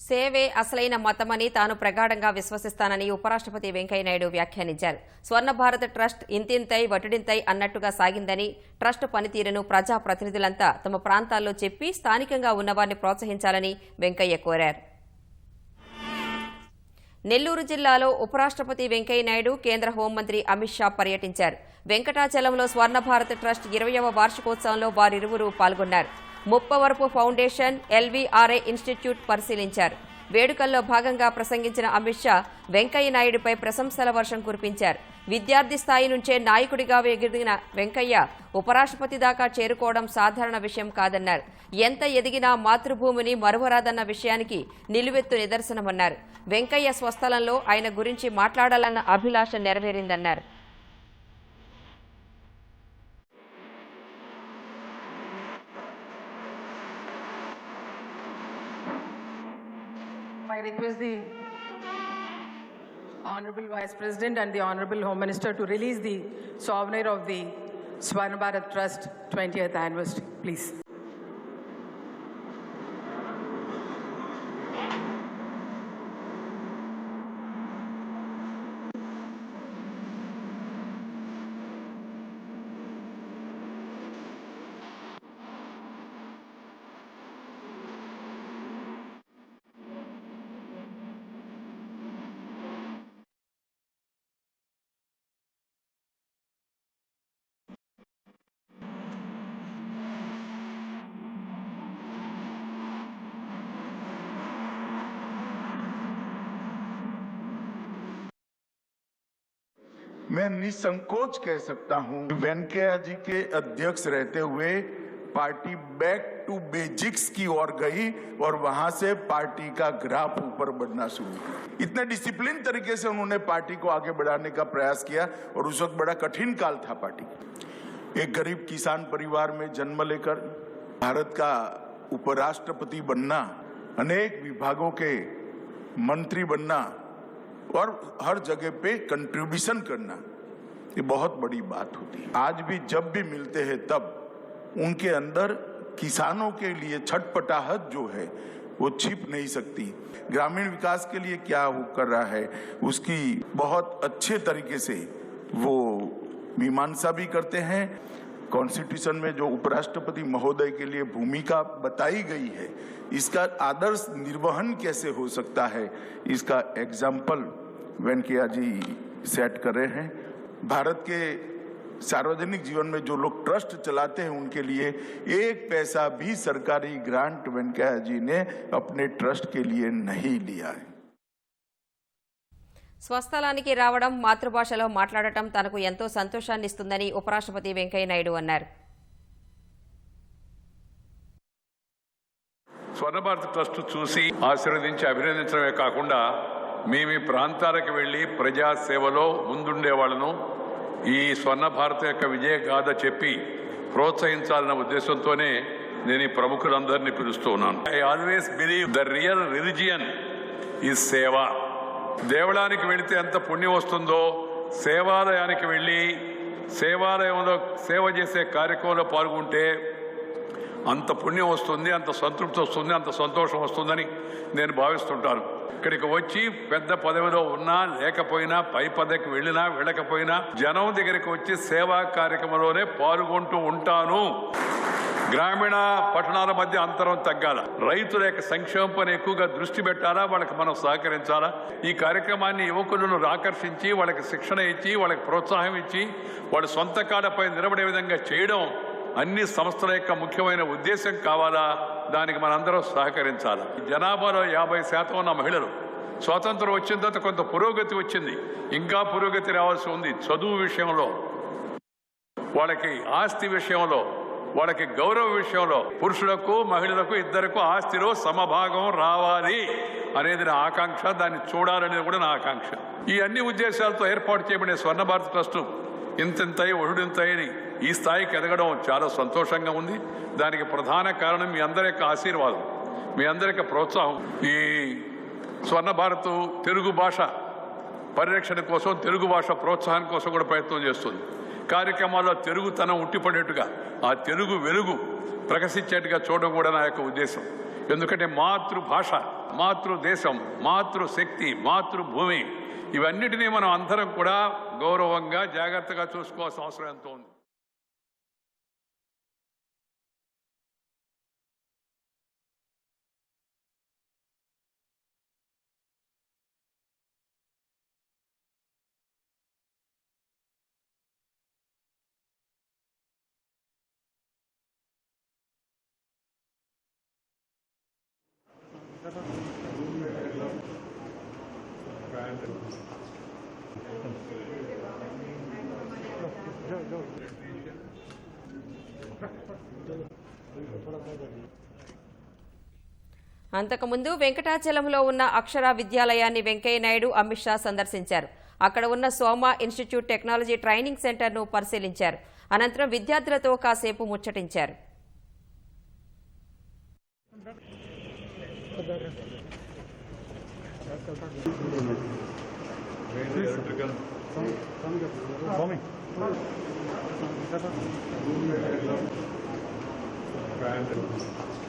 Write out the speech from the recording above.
సేవే అసలైన మతమని తాను ప్రగాఢంగా విశ్వసిస్తానని ఉపరాష్ట్రపతి వెంకయ్యనాయుడు వ్యాఖ్యానించారు. స్వర్ణ భారత్ ట్రస్ట్ ఇంతింతై వటుడింతై అన్నట్టుగా సాగిందని, ట్రస్ట్ పనితీరును ప్రజాప్రతినిధులంతా తమ ప్రాంతాల్లో చెప్పి స్థానికంగా ఉన్నవారిని ప్రోత్సహించాలని వెంకయ్య కోరారు. నెల్లూరు జిల్లాలో ఉపరాష్ట్రపతి వెంకయ్యనాయుడు, కేంద్ర హోంమంత్రి అమిత్ షా పర్యటించారు. వెంకటాచలంలో స్వర్ణ భారత్ ట్రస్ట్ 20వ వార్షికోత్సవంలో వారిరువురు పాల్గొన్నారు. ముప్పవరపు ఫౌండేషన్, ఎల్వీఆర్ఐ ఇన్స్టిట్యూట్ పరిశీలించారు. వేడుకల్లో భాగంగా ప్రసంగించిన అమిత్ షా వెంకయ్యనాయుడిపై ప్రశంసల వర్షం కురిపించారు. విద్యార్థి స్థాయి నుంచే నాయకుడిగా ఎదిగిన వెంకయ్య ఉపరాష్ట్రపతి దాకా చేరుకోవడం సాధారణ విషయం కాదన్నారు. ఎంత ఎదిగినా మాతృభూమిని మరువరాదన్న విషయానికి నిలువెత్తు నిదర్శనమన్నారు. వెంకయ్య స్వస్థలంలో ఆయన గురించి మాట్లాడాలన్న అభిలాష నెరవేరిందన్నారు. I request the Honorable Vice President and the Honorable Home Minister to release the souvenir of the Swarna Bharat Trust 20th anniversary, please. मैं निसंकोच कह सकता हूं, वेंकैया जी के अध्यक्ष रहते हुए पार्टी बैक टू बेसिक्स की ओर गई और वहां से पार्टी का ग्राफ ऊपर बढ़ना शुरू हुआ। इतने डिसिप्लिन तरीके से उन्होंने पार्टी को आगे बढ़ाने का प्रयास किया और उस वक्त बड़ा कठिन काल था पार्टी। एक गरीब किसान परिवार में जन्म लेकर भारत का उपराष्ट्रपति बनना, अनेक विभागों के मंत्री बनना और हर जगह पे कंट्रीब्यूशन करना, ये बहुत बड़ी बात होती है। आज भी जब भी मिलते हैं तब उनके अंदर किसानों के लिए छटपटाहट जो है वो छिप नहीं सकती। ग्रामीण विकास के लिए क्या वो कर रहा है उसकी बहुत अच्छे तरीके से वो मीमांसा भी करते हैं। कॉन्स्टिट्यूशन में जो उपराष्ट्रपति महोदय के लिए भूमिका बताई गई है, इसका आदर्श निर्वहन कैसे हो सकता है, इसका एग्जाम्पल वेंकैया जी सेट कर रहे हैं। भारत के सार्वजनिक जीवन में जो लोग ट्रस्ट चलाते हैं उनके लिए एक पैसा भी सरकारी ग्रांट वेंकैया जी ने अपने ट्रस्ट के लिए नहीं लिया है। స్వస్థలానికి రావడం, మాతృభాషలో మాట్లాడటం తనకు ఎంతో సంతోషాన్ని ఇస్తుందని ఉపరాష్ట్రపతి వెంకయ్యనాయుడు అన్నారు. స్వర్ణ భారత్ ట్రస్ట్ చూసి ఆశీర్వదించి అభినందించడమే కాకుండా మీ ప్రాంతాలకు వెళ్లి ప్రజాసేవలో ముందుండే వాళ్ళను ఈ స్వర్ణ భారత్ యొక్క విజయ గాథ చెప్పి ప్రోత్సహించాలన్న ఉద్దేశంతోనే నేను ఈ ప్రముఖులందరినీ పిలుస్తూ ఉన్నాను. I always believe the real religion is సేవ. దేవాలయానికి వెళితే ఎంత పుణ్యం వస్తుందో, సేవాలయానికి వెళ్ళి సేవాలయంలో సేవ చేసే కార్యక్రమంలో పాల్గొంటే అంత పుణ్యం వస్తుంది, అంత సంతృప్తి వస్తుంది, అంత సంతోషం వస్తుందని నేను భావిస్తుంటాను. ఇక్కడికి వచ్చి పెద్ద పదవిలో ఉన్నా లేకపోయినా, పై పదవికి వెళ్ళినా వెళ్ళకపోయినా జనం దగ్గరికి వచ్చి సేవా కార్యక్రమంలోనే పాల్గొంటూ ఉంటాను. గ్రామీణ పట్టణాల మధ్య అంతరం తగ్గాల, రైతుల యొక్క సంక్షేమం పైన ఎక్కువగా దృష్టి పెట్టాలా, వాళ్ళకి మనం సహకరించాలా. ఈ కార్యక్రమాన్ని యువకులను ఆకర్షించి వాళ్ళకి శిక్షణ ఇచ్చి వాళ్ళకి ప్రోత్సాహం ఇచ్చి వాళ్ళ సొంత కాళ్ళపై నిలబడే విధంగా చేయడం అన్ని సంస్థల యొక్క ముఖ్యమైన ఉద్దేశం కావాలా. దానికి మనందరం సహకరించాలి. జనాభాలో 50% ఉన్న మహిళలు స్వాతంత్రం వచ్చిన తర్వాత కొంత పురోగతి వచ్చింది, ఇంకా పురోగతి రావాల్సి ఉంది. చదువు విషయంలో, వాళ్ళకి ఆస్తి విషయంలో, వాళ్ళకి గౌరవ విషయంలో పురుషులకు మహిళలకు ఇద్దరికి ఆస్తిలో సమభాగం రావాలి అనేది నా ఆకాంక్ష. దాన్ని చూడాలనేది కూడా నా ఆకాంక్ష. ఈ అన్ని ఉద్దేశాలతో ఏర్పాటు చేయబడిన స్వర్ణ భారత్ ట్రస్ట్ ఇంతింతై ఒడుడింతైని ఈ స్థాయికి ఎదగడం చాలా సంతోషంగా ఉంది. దానికి ప్రధాన కారణం మీ అందరి యొక్క ఆశీర్వాదం, మీ అందరి యొక్క ప్రోత్సాహం. ఈ స్వర్ణ భారత్ తెలుగు భాష పరిరక్షణ కోసం, తెలుగు భాష ప్రోత్సాహం కోసం కూడా ప్రయత్నం చేస్తుంది. కార్యక్రమాల్లో తెలుగుతనం ఉట్టిపడేట్టుగా ఆ తెలుగు వెలుగు ప్రకాశించేట్టుగా చూడడం కూడా నా యొక్క ఉద్దేశం. ఎందుకంటే మాతృభాష, మాతృదేశం, మాతృశక్తి, మాతృభూమి ఇవన్నిటినీ మనం అందరం కూడా గౌరవంగా జాగ్రత్తగా చూసుకోవాల్సిన అవసరం ఎంతో ఉంది. అంతకుముందు వెంకటాచలంలో ఉన్న అక్షర విద్యాలయాన్ని వెంకయ్యనాయుడు, అమిత్ షా సందర్శించారు. అక్కడ ఉన్న సోమా ఇన్స్టిట్యూట్ టెక్నాలజీ ట్రైనింగ్ సెంటర్ను పరిశీలించారు. అనంతరం విద్యార్థులతో కాసేపు ముచ్చటించారు.